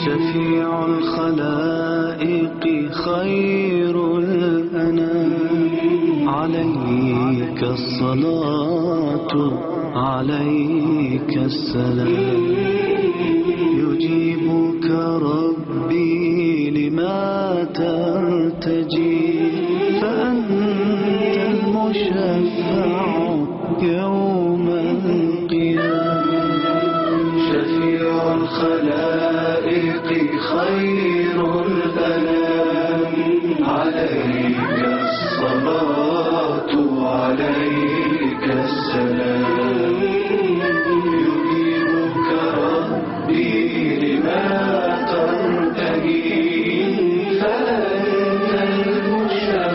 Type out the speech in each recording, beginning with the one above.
شفيع الخلائق خير الأنام، عليك الصلاة عليك السلام. يجيبك ربي لما ترتجي، فأنت المشفع يوم القيامة. شفيع الخلائق خير الأنام، عليك الصلاة عليك السلام. يجيبك ربي لما ترتجي، فأنت المشفع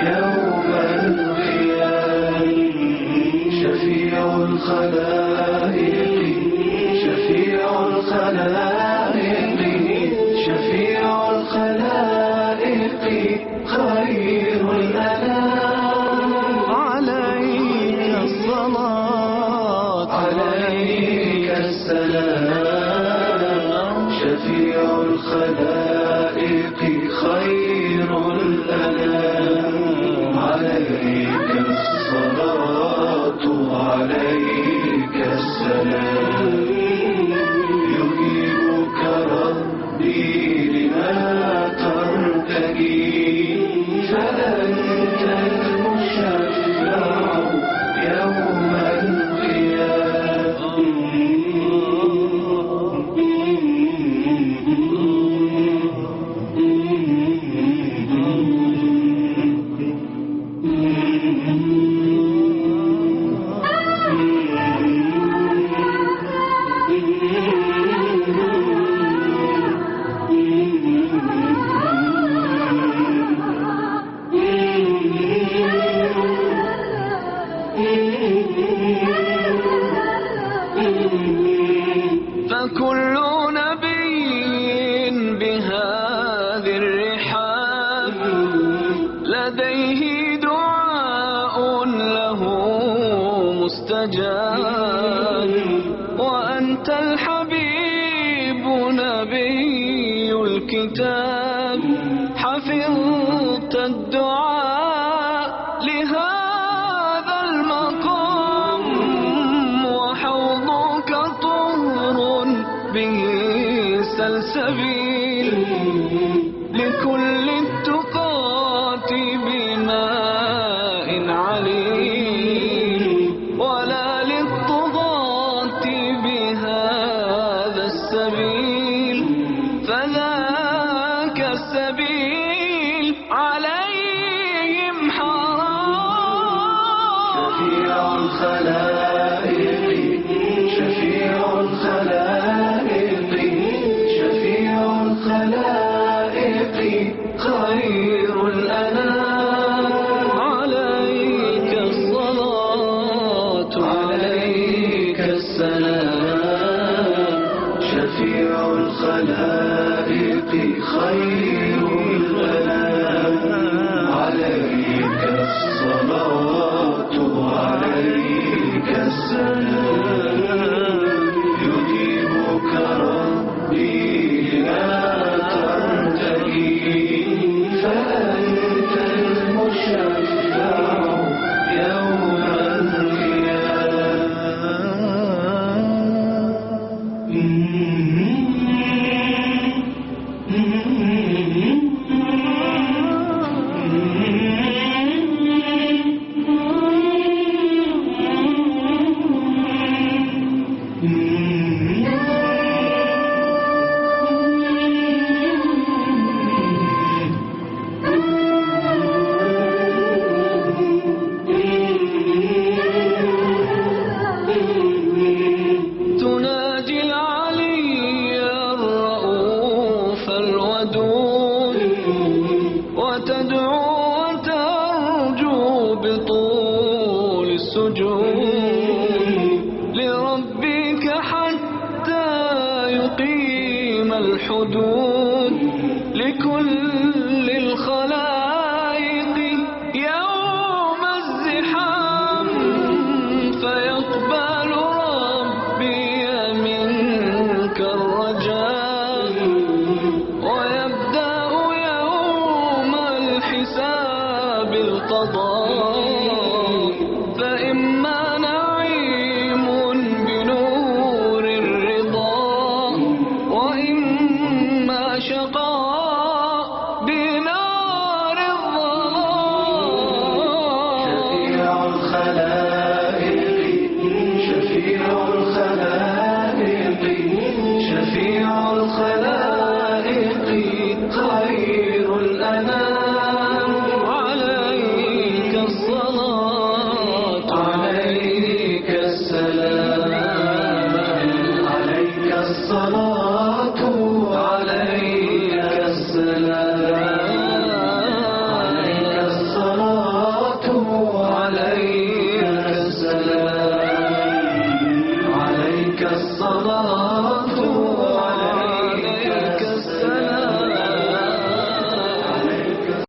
يوم القيامة. شفيع الخلائق شفيع الخلائق شفيع الخلائق خير الأنام، عليك الصلاة عليك السلام. شفيع الخلائق خير الأنام، عليك الصلاة عليك السلام. يجيبك ربي لما ترتجي، فأنت المشفع يوم فكل نبي بهذه الرحاب لديه دعاء له مستجاب، وأنت الحبيب نبي الكتاب، حفظت الدعاء لهذا المقام، وحوضك طهر به سلسبيل، لكل التقاة بماء عليل، ولا للطغاة بهذا السبيل، فذاك السبيل عليهم حرام. شفيع الخلائق شفيع الخلائق شفيع الخلائق خير الأنام، عليك الصلاة عليك السلام. شفيع الخلائق خير الأنام، عليك الصلاة عليك السلام.